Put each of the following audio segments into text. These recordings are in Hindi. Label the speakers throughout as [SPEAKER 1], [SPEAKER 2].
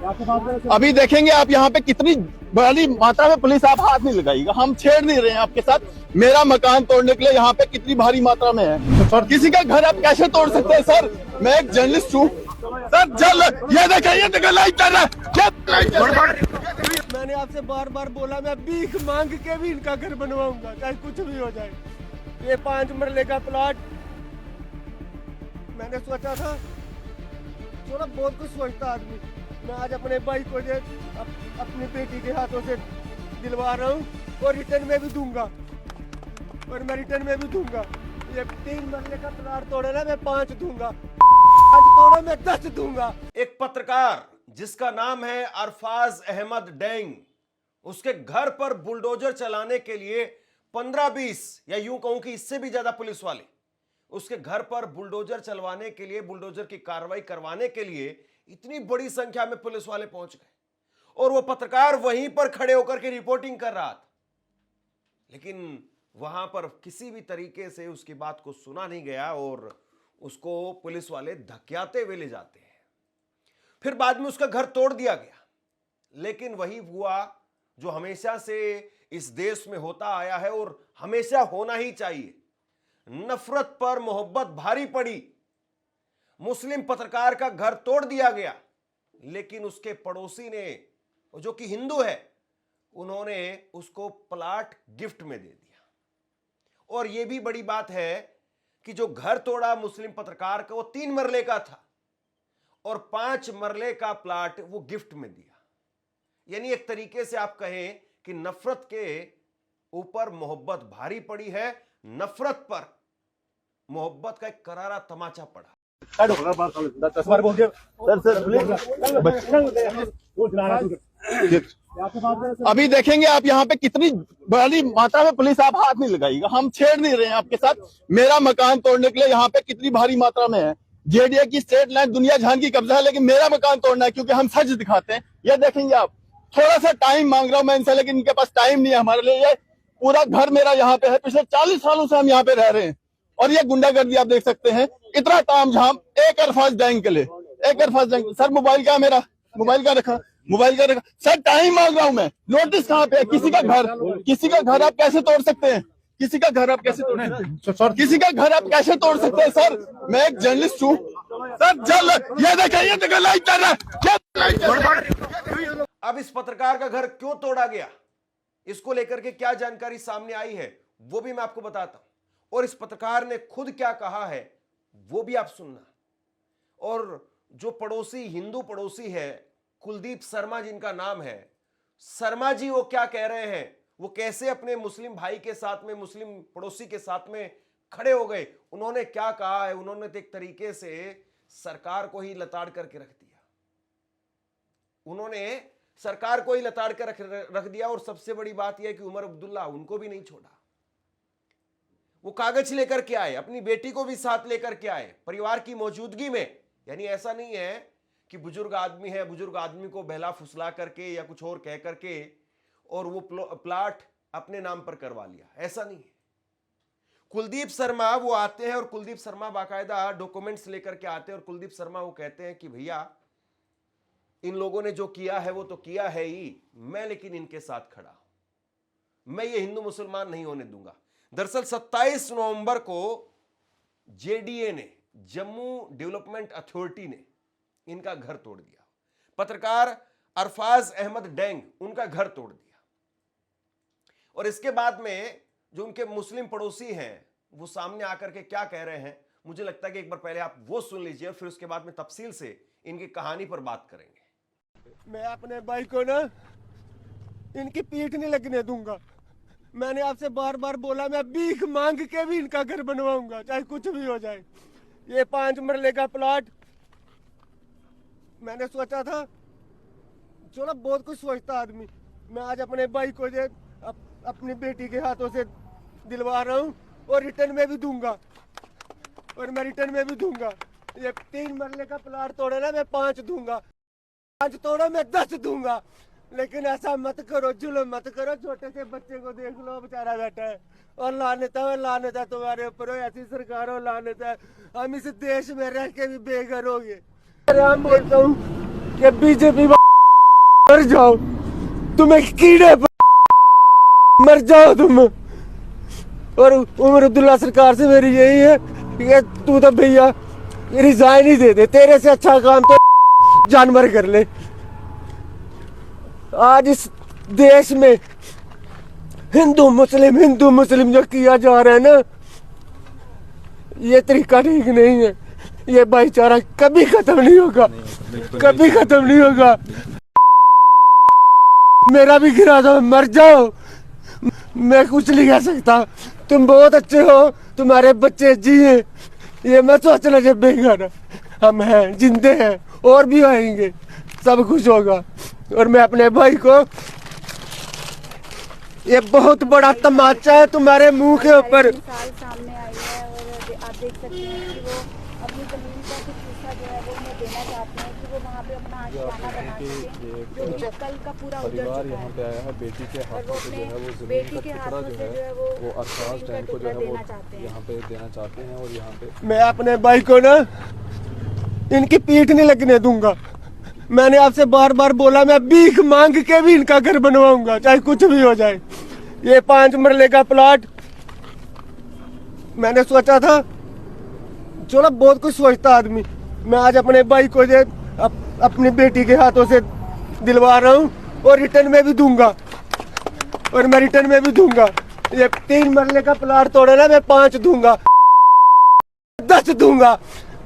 [SPEAKER 1] अभी देखेंगे आप यहाँ पे कितनी बड़ी मात्रा में पुलिस आप हाथ नहीं लगाएगा। हम छेड़ नहीं रहे हैं आपके साथ। मेरा मकान तोड़ने के लिए यहाँ पे कितनी भारी मात्रा में है। सर किसी का घर आप कैसे तोड़ सकते हैं सर? मैं एक जर्नलिस्ट हूँ सर। जल ये देखिए लाइट चल रहा है।
[SPEAKER 2] मैंने आपसे बार बार बोला मैं भीख मांग के भी इनका घर बनवाऊंगा, चाहे कुछ भी हो जाए। ये 5 मरले का प्लॉट मैंने सोचा था, थोड़ा बहुत कुछ सोचता आदमी। मैं आज अपने भाई को अपनी बेटी के हाथों से दिलवा रहा हूँ और रिटर्न में भी दूंगा, और मैं रिटर्न में भी दूंगा। ये 3 मरले का प्लॉट तोड़े ना, मैं 5 दूंगा, 5 तोड़े मैं 10 दूंगा।
[SPEAKER 3] एक पत्रकार जिसका नाम है अरफाज अहमद डेंग, उसके घर पर बुलडोजर चलाने के लिए 15-20 या यूं कहूं कि इससे भी ज्यादा पुलिस वाले उसके घर पर बुलडोजर चलवाने के लिए, बुलडोजर की कार्रवाई करवाने के लिए इतनी बड़ी संख्या में पुलिस वाले पहुंच गए, और वो पत्रकार वहीं पर खड़े होकर के रिपोर्टिंग कर रहा था। लेकिन वहां पर किसी भी तरीके से उसकी बात को सुना नहीं गया और उसको पुलिस वाले धक्याते हुए ले जाते हैं। फिर बाद में उसका घर तोड़ दिया गया। लेकिन वही हुआ जो हमेशा से इस देश में होता आया है और हमेशा होना ही चाहिए। नफरत पर मोहब्बत भारी पड़ी। मुस्लिम पत्रकार का घर तोड़ दिया गया, लेकिन उसके पड़ोसी ने, जो कि हिंदू है, उन्होंने उसको प्लाट गिफ्ट में दे दिया। और यह भी बड़ी बात है कि जो घर तोड़ा मुस्लिम पत्रकार का, वो 3 मरले का था और 5 मरले का प्लाट वो गिफ्ट में दिया। यानी एक तरीके से आप कहें कि नफरत के ऊपर मोहब्बत भारी पड़ी है, नफरत पर मोहब्बत का एक करारा तमाचा पड़ा।
[SPEAKER 1] अभी देखेंगे आप यहाँ पे कितनी बड़ी मात्रा में पुलिस आप हाथ नहीं लगाएगा। हम छेड़ नहीं रहे हैं आपके साथ। मेरा मकान तोड़ने के लिए यहाँ पे कितनी भारी मात्रा में है। जेडीए की स्टेट लाइन दुनिया जहान की कब्जा है, लेकिन मेरा मकान तोड़ना है क्योंकि हम सच दिखाते हैं। ये देखेंगे आप, थोड़ा सा टाइम मांग रहा हूं मैं इनसे, लेकिन इनके पास टाइम नहीं है हमारे लिए। ये पूरा घर मेरा यहाँ पे है, पिछले 40 सालों से हम यहाँ पे रह रहे हैं, और ये गुंडागर्दी आप देख सकते हैं। इतना तामझाम एक अरफाज डेंग के लिए, एक अरफाज डेंग। सर मोबाइल क्या मेरा, मोबाइल का रखा, मोबाइल का रखा। सर टाइम मांग रहा हूं मैं, नोटिस कहाँ पे है? किसी का घर आप कैसे तोड़ सकते हैं? किसी का घर आप कैसे तोड़ सकते हैं? किसी का घर आप कैसे तोड़ सकते हैं सर? मैं एक जर्नलिस्ट हूँ सर। जल ये देखिए लाइट चल रहा है।
[SPEAKER 3] अब इस पत्रकार का घर क्यों तोड़ा गया, इसको लेकर के क्या जानकारी सामने आई है, वो भी मैं आपको बताता हूं। और इस पत्रकार ने खुद क्या कहा है वो भी आप सुनना। और जो पड़ोसी, हिंदू पड़ोसी है, कुलदीप शर्मा जिनका नाम है, शर्मा जी वो क्या कह रहे हैं, वो कैसे अपने मुस्लिम भाई के साथ में, मुस्लिम पड़ोसी के साथ में खड़े हो गए, उन्होंने क्या कहा है। उन्होंने तो एक तरीके से सरकार को ही लताड़ करके रख दिया। उन्होंने सरकार को ही लताड़ कर रख दिया। और सबसे बड़ी बात यह कि उमर अब्दुल्ला, उनको भी नहीं छोड़ा। वो कागज लेकर के आए, अपनी बेटी को भी साथ लेकर के आए परिवार की मौजूदगी में। यानी ऐसा नहीं है कि बुजुर्ग आदमी है, बुजुर्ग आदमी को बहला फुसला करके या कुछ और कह करके और वो प्लाट अपने नाम पर करवा लिया, ऐसा नहीं है। कुलदीप शर्मा वो आते हैं और कुलदीप शर्मा बाकायदा डॉक्यूमेंट्स लेकर के आते हैं, और कुलदीप शर्मा वो कहते हैं कि भैया इन लोगों ने जो किया है वो तो किया है ही, मैं लेकिन इनके साथ खड़ा हूं, मैं ये हिंदू मुसलमान नहीं होने दूंगा। दरअसल 27 नवंबर को जेडीए ने, जम्मू डेवलपमेंट अथॉरिटी ने इनका घर तोड़ दिया। पत्रकार अरफाज अहमद डेंग, उनका घर तोड़ दिया। और इसके बाद में जो उनके मुस्लिम पड़ोसी हैं वो सामने आकर के क्या कह रहे हैं, मुझे लगता है कि एक बार पहले आप वो सुन लीजिए और फिर उसके बाद में तफसील से इनकी कहानी पर बात करेंगे।
[SPEAKER 2] मैं अपने भाई को ना इनकी पीठ नहीं लगने दूंगा। मैंने आपसे बार बार बोला मैं भीख मांग के भी इनका घर बनवाऊंगा, चाहे कुछ भी हो जाए। ये 5 मरले का प्लॉट मैंने सोचा था, थोड़ा बहुत कुछ सोचता आदमी। मैं आज अपने भाई को अपनी बेटी के हाथों से दिलवा रहा हूँ और रिटर्न में भी दूंगा, और मैं रिटर्न में भी दूंगा। ये 3 मरले का प्लॉट तोड़े ना, मैं 5 दूंगा, 5 तोड़े मैं 10 दूंगा। लेकिन ऐसा मत करो, जुल्म मत करो। छोटे से बच्चे को देख लो, बेचारा बैठा है, और लानत है तुम्हारे ऊपर। ऐसी सरकार हो, लानत है। हम इस देश में रह के भी बेघर हो गए। मैं बोलता हूँ कि बीजेपी मर जाओ, तुम्हें कीड़े मर जाओ तुम। और उमर अब्दुल्ला सरकार से मेरी यही है कि तू तो भैया रिजाइन ही दे दे, तेरे से अच्छा काम तो जानवर कर ले। आज इस देश में हिंदू मुस्लिम जो किया जा रहा है ना, ये तरीका ठीक नहीं है। ये भाईचारा कभी खत्म नहीं होगा, कभी खत्म नहीं होगा। मेरा भी गिरा दो, मर जाओ, मैं कुछ नहीं कह सकता। तुम बहुत अच्छे हो, तुम्हारे बच्चे जिए, ये मैं सोचना जब बेगाना। हम हैं, जिंदे हैं, और भी आएंगे, सब कुछ होगा। और मैं अपने भाई को, ये बहुत बड़ा तमाचा है तुम्हारे मुंह के ऊपर।
[SPEAKER 4] मिसाल सामने आई है और आप देख सकते हैं कि वो अपनी जमीन का कुछ हिस्सा जो है वो उन्हें देना चाहते हैं कि वो वहाँ पे अपना आशियाना बना सकें, जो कि कल का पूरा उजड़
[SPEAKER 5] परिवार
[SPEAKER 4] चुका
[SPEAKER 5] यहाँ
[SPEAKER 4] है।
[SPEAKER 5] पे आया है, बेटी के
[SPEAKER 4] और वो
[SPEAKER 5] हाथों से जो है वो
[SPEAKER 4] अपने
[SPEAKER 5] जमीन
[SPEAKER 4] बेटी
[SPEAKER 5] का
[SPEAKER 4] के
[SPEAKER 5] टुकड़ा
[SPEAKER 4] हाथों
[SPEAKER 5] जो
[SPEAKER 4] से
[SPEAKER 5] है
[SPEAKER 4] जो है
[SPEAKER 5] वो अरसाज
[SPEAKER 4] जमीन का
[SPEAKER 5] डैम को जो
[SPEAKER 4] टुकड़ा
[SPEAKER 5] है वो
[SPEAKER 4] देना चाहते हैं।
[SPEAKER 5] यहाँ पे देना चाहते हैं। और यहाँ पे
[SPEAKER 2] मैं अपने भाई को ना इनकी पीठ नहीं लगने दूंगा। मैंने आपसे बार बार बोला, मैं भीख मांग के भी इनका घर बनवाऊंगा, चाहे कुछ भी हो जाए। ये 5 मरले का प्लाट मैंने सोचा था, चलो बहुत कुछ सोचता आदमी। मैं आज अपने भाई को जो अपनी बेटी के हाथों से दिलवा रहा हूँ, और रिटर्न में भी दूंगा, और मैं रिटर्न में भी दूंगा। ये 3 मरले का प्लाट तोड़ा ना, मैं 5 दूंगा, 10 दूंगा।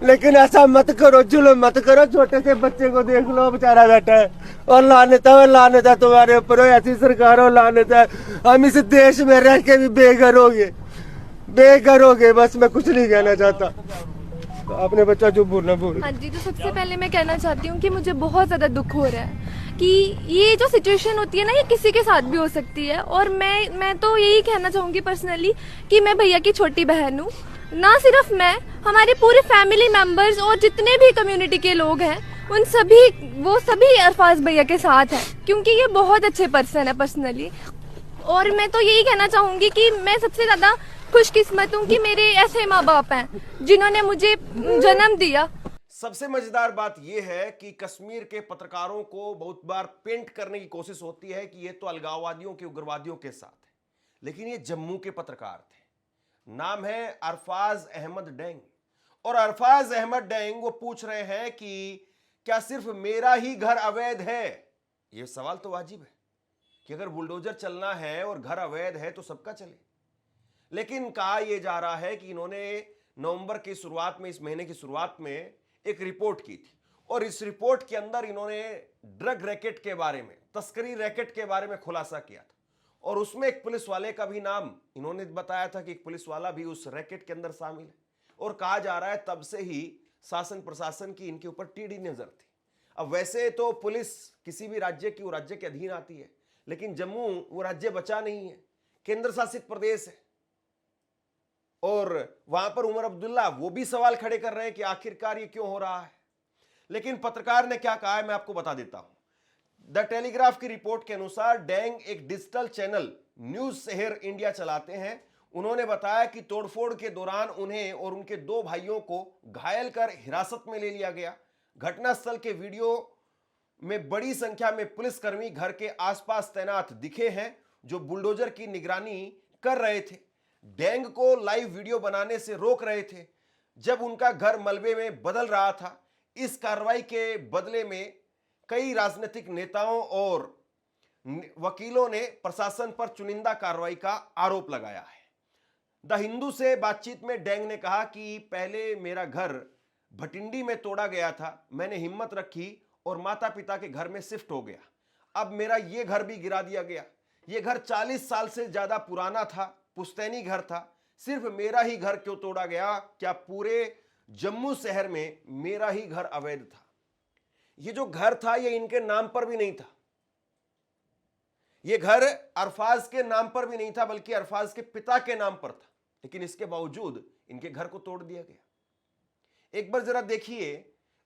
[SPEAKER 2] लेकिन ऐसा मत करो, जुल्म मत करो। छोटे से बच्चे को देख लो, बेचारा बैठा है, और लानत है तुम्हारे ऊपर। ऐसी सरकार हो, लानत है। हम इस देश में रह के भी बेघर हो गए। बस मैं कुछ नहीं कहना चाहता। तो अपने बच्चा जो बोलना बोल।
[SPEAKER 6] हाँ जी, तो सबसे पहले मैं कहना चाहती हूँ कि मुझे बहुत ज़्यादा दुख हो रहा है कि ये जो सिचुएशन होती है ना, ये किसी के साथ भी हो सकती है। और मैं तो यही कहना चाहूँगी पर्सनली कि मैं भैया की छोटी बहन हूँ। ना सिर्फ मैं, हमारे पूरे फैमिली मेंबर्स और जितने भी कम्युनिटी के लोग हैं, वो सभी अरफाज भैया के साथ हैं, क्योंकि ये बहुत अच्छे पर्सन है पर्सनली। और मैं तो यही कहना चाहूँगी कि मैं सबसे ज़्यादा खुशकिस्मत हूँ कि मेरे ऐसे माँ बाप हैं जिन्होंने मुझे जन्म दिया।
[SPEAKER 3] सबसे मजेदार बात यह है कि कश्मीर के पत्रकारों को बहुत बार पेंट करने की कोशिश होती है कि ये तो अलगाववादियों के, उग्रवादियों के साथ है, लेकिन ये जम्मू के पत्रकार थे। नाम है अरफाज अहमद डेंग। और अरफाज अहमद डेंग वो पूछ रहे हैं कि क्या सिर्फ मेरा ही घर अवैध है? ये सवाल तो वाजिब है कि अगर बुलडोजर चलना है और घर अवैध है तो सबका चले। लेकिन कहा यह जा रहा है कि इन्होंने नवंबर की शुरुआत में, इस महीने की शुरुआत में एक रिपोर्ट की थी, और इस रिपोर्ट के अंदर इन्होंने ड्रग रैकेट के बारे में, तस्करी रैकेट के बारे में खुलासा किया था। और उसमें एक पुलिस वाले का भी नाम इन्होंने बताया था कि एक पुलिस वाला भी उस रैकेट के अंदर शामिल है। और कहा जा रहा है तब से ही शासन प्रशासन की इनके ऊपर टेढ़ी नजर थी। अब वैसे तो पुलिस किसी भी राज्य की, वो राज्य के अधीन आती है, लेकिन जम्मू वो राज्य बचा नहीं है, केंद्र शासित प्रदेश है। और वहां पर उमर अब्दुल्ला वो भी सवाल खड़े कर रहे हैं कि आखिरकार ये क्यों हो रहा है। लेकिन पत्रकार ने क्या कहा है मैं आपको बता देता हूं। द टेलीग्राफ की रिपोर्ट के अनुसार डेंग एक डिजिटल चैनल न्यूज शहर इंडिया चलाते हैं। उन्होंने बताया कि तोड़फोड़ के दौरान उन्हें और उनके 2 भाइयों को घायल कर हिरासत में ले लिया गया। घटनास्थल के वीडियो में बड़ी संख्या में पुलिसकर्मी घर के आसपास तैनात दिखे हैं, जो बुलडोजर की निगरानी कर रहे थे। डेंग को लाइव वीडियो बनाने से रोक रहे थे जब उनका घर मलबे में बदल रहा था। इस कार्रवाई के बदले में कई राजनीतिक नेताओं और वकीलों ने प्रशासन पर चुनिंदा कार्रवाई का आरोप लगाया है। द हिंदू से बातचीत में डेंग ने कहा कि पहले मेरा घर भटिंडी में तोड़ा गया था, मैंने हिम्मत रखी और माता पिता के घर में शिफ्ट हो गया। अब मेरा ये घर भी गिरा दिया गया। ये घर 40 साल से ज्यादा पुराना था, पुश्तैनी घर था। सिर्फ मेरा ही घर क्यों तोड़ा गया? क्या पूरे जम्मू शहर में मेरा ही घर अवैध था? ये जो घर था ये इनके नाम पर भी नहीं था। ये घर अरफाज के नाम पर भी नहीं था, बल्कि अरफाज के पिता के नाम पर था। लेकिन इसके बावजूद इनके घर को तोड़ दिया गया। एक बार जरा देखिए,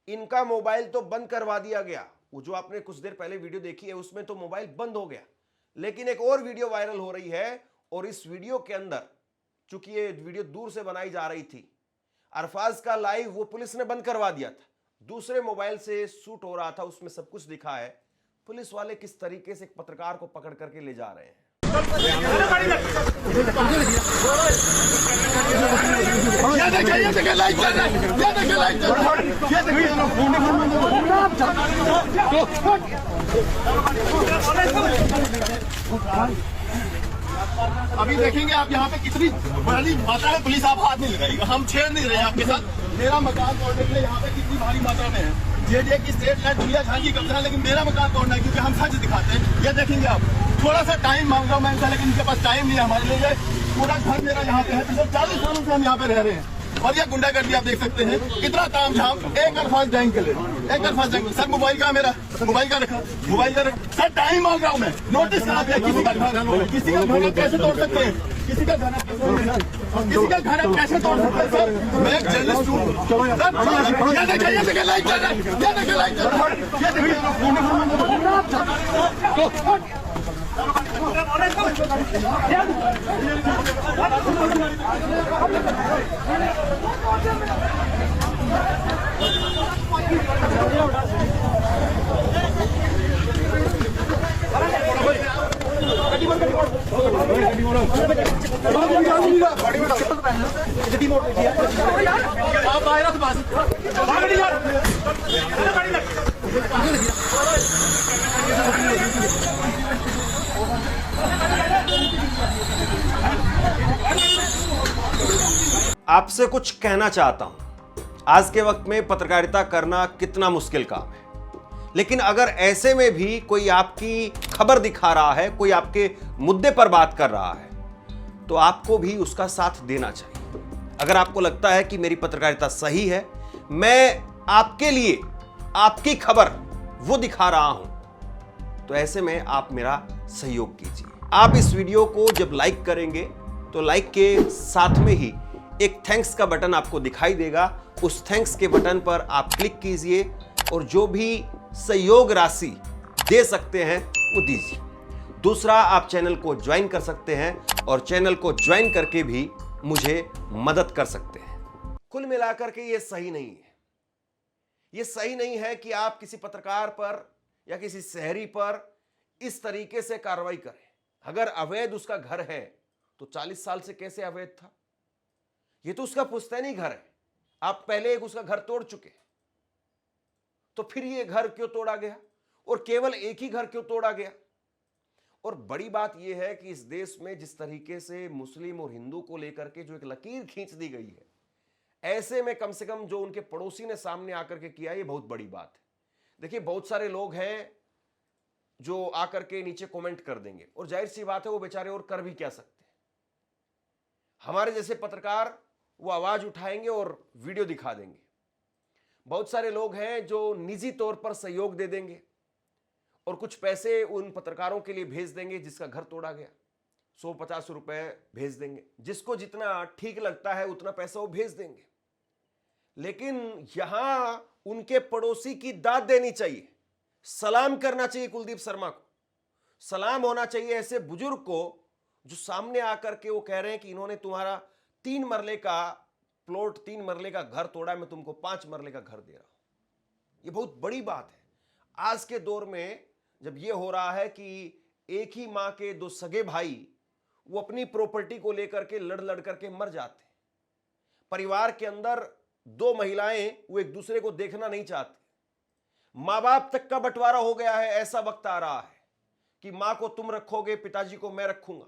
[SPEAKER 3] इनका मोबाइल तो बंद करवा दिया गया। वो जो आपने कुछ देर पहले वीडियो देखी है उसमें तो मोबाइल बंद हो गया। लेकिन एक और वीडियो वायरल हो रही है, और इस वीडियो के अंदर, चूंकि ये वीडियो दूर से बनाई जा रही थी, अरफाज का लाइव वो पुलिस ने बंद करवा दिया था। दूसरे मोबाइल से शूट हो रहा था, उसमें सब कुछ दिखा है। पुलिस वाले किस तरीके से एक पत्रकार को पकड़ करके ले जा रहे हैं।
[SPEAKER 1] ये देखिए लाइट चल रहा है, ये देखिए लाइट चल रहा है, ये देखिए अभी देखेंगे आप यहाँ पे कितनी बड़ी मात्रा में पुलिस आप हाथ नहीं लगाएगा। हम छेड़ नहीं रहे हैं आपके साथ। मेरा मकान तोड़ने के लिए यहाँ पे कितनी भारी मात्रा में है। जेडीए की स्टेट लाइन दुनिया झांकी कब्जा है, लेकिन मेरा मकान तोड़ना है क्योंकि हम सच दिखाते हैं। ये देखेंगे आप, थोड़ा सा टाइम मांग रहा हूँ मैं इनसे, लेकिन इनके पास टाइम नहीं है हमारे लिए। पूरा घर मेरा यहाँ पे है, पिछले 40 सालों से हम यहाँ पे रह रहे हैं। और ये गुंडागर्दी आप देख सकते हैं, कितना काम झाम एक अल्फाज जाएंगे के लिए, एक अल्फाज जाएंगे। सर मोबाइल का मेरा मोबाइल का रखा, मोबाइल का रखा। सर टाइम मांग रहा हूँ मैं, नोटिस करा दिया। किसी का घर कैसे तोड़ सकते हैं, किसी का घर आप कैसे तोड़ सकते हैं सर? मैं एक जर्नलिस्ट हूँ। ये देखिए लाइट चल रहा है, ये देखिए लाइट चल रहा है, ये देखिए
[SPEAKER 3] आपसे कुछ कहना चाहता हूं। आज के वक्त में पत्रकारिता करना कितना मुश्किल काम है, लेकिन अगर ऐसे में भी कोई आपकी खबर दिखा रहा है, कोई आपके मुद्दे पर बात कर रहा है, तो आपको भी उसका साथ देना चाहिए। अगर आपको लगता है कि मेरी पत्रकारिता सही है, मैं आपके लिए आपकी खबर वो दिखा रहा हूं, तो ऐसे में आप मेरा सहयोग कीजिए। आप इस वीडियो को जब लाइक करेंगे तो लाइक के साथ में ही एक थैंक्स का बटन आपको दिखाई देगा। उस थैंक्स के बटन पर आप क्लिक कीजिए और जो भी सहयोग राशि दे सकते हैं वो दीजिए। दूसरा, आप चैनल को ज्वाइन कर सकते हैं और चैनल को ज्वाइन करके भी मुझे मदद कर सकते हैं। कुल मिलाकर के ये सही नहीं है। ये सही नहीं है कि आप किसी पत्रकार पर या किसी शहरी पर इस तरीके से कार्रवाई करें। अगर अवैध उसका घर है तो 40 साल से कैसे अवैध था? ये तो उसका पुश्तैनी घर है। आप पहले एक उसका घर तोड़ चुके, तो फिर ये घर क्यों तोड़ा गया? और केवल एक ही घर क्यों तोड़ा गया? और बड़ी बात यह है कि इस देश में जिस तरीके से मुस्लिम और हिंदू को लेकर के जो एक लकीर खींच दी गई है, ऐसे में कम से कम जो उनके पड़ोसी ने सामने आकर के किया, ये बहुत बड़ी बात है। देखिए, बहुत सारे लोग हैं जो आकर के नीचे कमेंट कर देंगे, और जाहिर सी बात है वो बेचारे और कर भी क्या सकते हैं। हमारे जैसे पत्रकार वो आवाज उठाएंगे और वीडियो दिखा देंगे। बहुत सारे लोग हैं जो निजी तौर पर सहयोग दे देंगे और कुछ पैसे उन पत्रकारों के लिए भेज देंगे जिसका घर तोड़ा गया। 100-50 रुपए भेज देंगे, जिसको जितना ठीक लगता है उतना पैसा वो भेज देंगे। लेकिन यहां उनके पड़ोसी की दाद देनी चाहिए, सलाम करना चाहिए कुलदीप शर्मा को। सलाम होना चाहिए ऐसे बुजुर्ग को जो सामने आकर के वो कह रहे हैं कि इन्होंने तुम्हारा 3 मरले का प्लॉट, 3 मरले का घर तोड़ा, मैं तुमको 5 मरले का घर दे रहा हूं। ये बहुत बड़ी बात है आज के दौर में, जब ये हो रहा है कि एक ही मां के 2 सगे भाई वो अपनी प्रॉपर्टी को लेकर के लड़ करके मर जाते हैं। परिवार के अंदर 2 महिलाएं वो एक दूसरे को देखना नहीं चाहती। मां बाप तक का बंटवारा हो गया है। ऐसा वक्त आ रहा है कि मां को तुम रखोगे, पिताजी को मैं रखूंगा।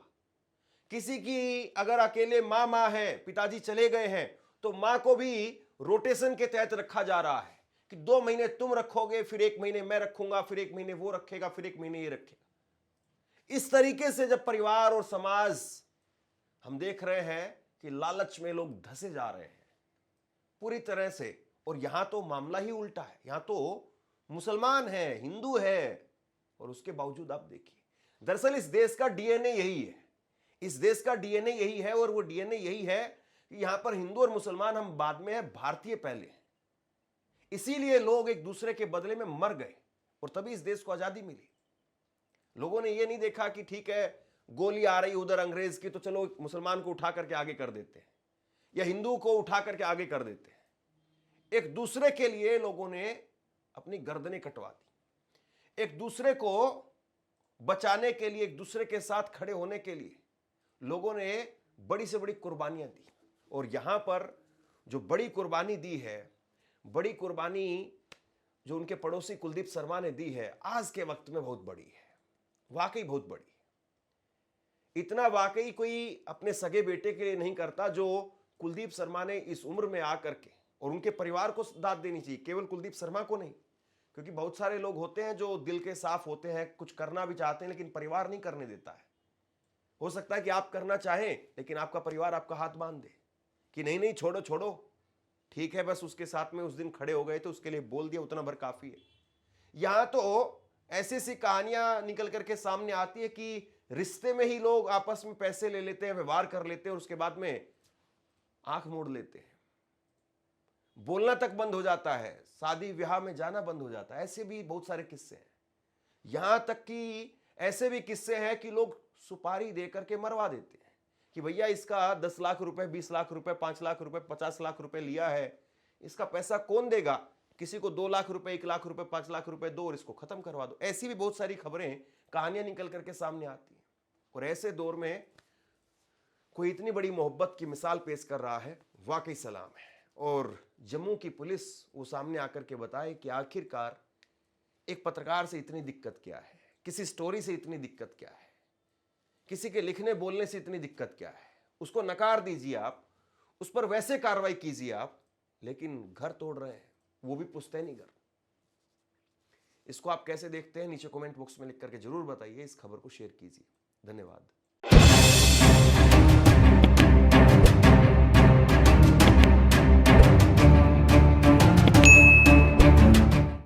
[SPEAKER 3] किसी की अगर अकेले मां है, पिताजी चले गए हैं, तो मां को भी रोटेशन के तहत रखा जा रहा है कि 2 महीने तुम रखोगे, फिर 1 महीने मैं रखूंगा, फिर 1 महीने वो रखेगा, फिर 1 महीने ये रखेगा। इस तरीके से जब परिवार और समाज, हम देख रहे हैं कि लालच में लोग धंसे जा रहे हैं पूरी तरह से। और यहां तो मामला ही उल्टा है। यहां तो मुसलमान है, हिंदू है, और उसके बावजूद आप देखिए, दरअसल इस देश का डीएनए यही है। इस देश का डीएनए यही है, और वो डीएनए यही है कि यहां पर हिंदू और मुसलमान हम बाद में है, भारतीय पहले हैं। इसीलिए लोग एक दूसरे के बदले में मर गए और तभी इस देश को आजादी मिली। लोगों ने ये नहीं देखा कि ठीक है, गोली आ रही उधर अंग्रेज की, तो चलो मुसलमान को उठा करके आगे कर देते हैं, या हिंदू को उठा करके आगे कर देते हैं। एक दूसरे के लिए लोगों ने अपनी गर्दनें कटवा दी। एक दूसरे को बचाने के लिए, एक दूसरे के साथ खड़े होने के लिए लोगों ने बड़ी से बड़ी कुर्बानियां दी। और यहां पर जो बड़ी कुर्बानी दी है, बड़ी कुर्बानी जो उनके पड़ोसी कुलदीप शर्मा ने दी है, आज के वक्त में बहुत बड़ी है, वाकई बहुत बड़ी। इतना वाकई कोई अपने सगे बेटे के लिए नहीं करता जो कुलदीप शर्मा ने इस उम्र में आकर के, और उनके परिवार को दाद देनी चाहिए, केवल कुलदीप शर्मा को नहीं, क्योंकि बहुत सारे लोग होते हैं जो दिल के साफ होते हैं, कुछ करना भी चाहते हैं लेकिन परिवार नहीं करने देता है। हो सकता है कि आप करना चाहें लेकिन आपका परिवार आपका हाथ बांध दे कि नहीं नहीं छोड़ो छोड़ो, ठीक है, बस उसके साथ में उस दिन खड़े हो गए तो उसके लिए बोल दिया, उतना भर काफी है। यहां तो ऐसी ऐसी कहानियां निकल करके सामने आती है कि रिश्ते में ही लोग आपस में पैसे ले लेते हैं, व्यवहार कर लेते हैं और उसके बाद में आंख मोड़ लेते हैं, बोलना तक बंद हो जाता है, शादी विवाह में जाना बंद हो जाता है। ऐसे भी बहुत सारे किस्से हैं। यहां तक कि ऐसे भी किस्से हैं कि लोग सुपारी दे करके मरवा देते हैं कि भैया इसका 10 लाख रुपए, 20 लाख रुपए, 5 लाख रुपए, 50 लाख रुपए लिया है, इसका पैसा कौन देगा, किसी को 2 लाख रुपए, 1 लाख रुपए, 5 लाख रुपए दो और इसको खत्म करवा दो। ऐसी भी बहुत सारी खबरें, कहानियां निकल करके सामने आती हैं। और ऐसे दौर में कोई इतनी बड़ी मोहब्बत की मिसाल पेश कर रहा है, वाकई सलाम है। और जम्मू की पुलिस वो सामने आकर के बताए कि आखिरकार एक पत्रकार से इतनी दिक्कत क्या है, किसी स्टोरी से इतनी दिक्कत क्या है, किसी के लिखने बोलने से इतनी दिक्कत क्या है, उसको नकार दीजिए आप, उस पर वैसे कार्रवाई कीजिए आप, लेकिन घर तोड़ रहे हैं, वो भी पुश्तैनी घर। इसको आप कैसे देखते हैं नीचे कमेंट बॉक्स में लिख करके जरूर बताइए, इस खबर को शेयर कीजिए। धन्यवाद।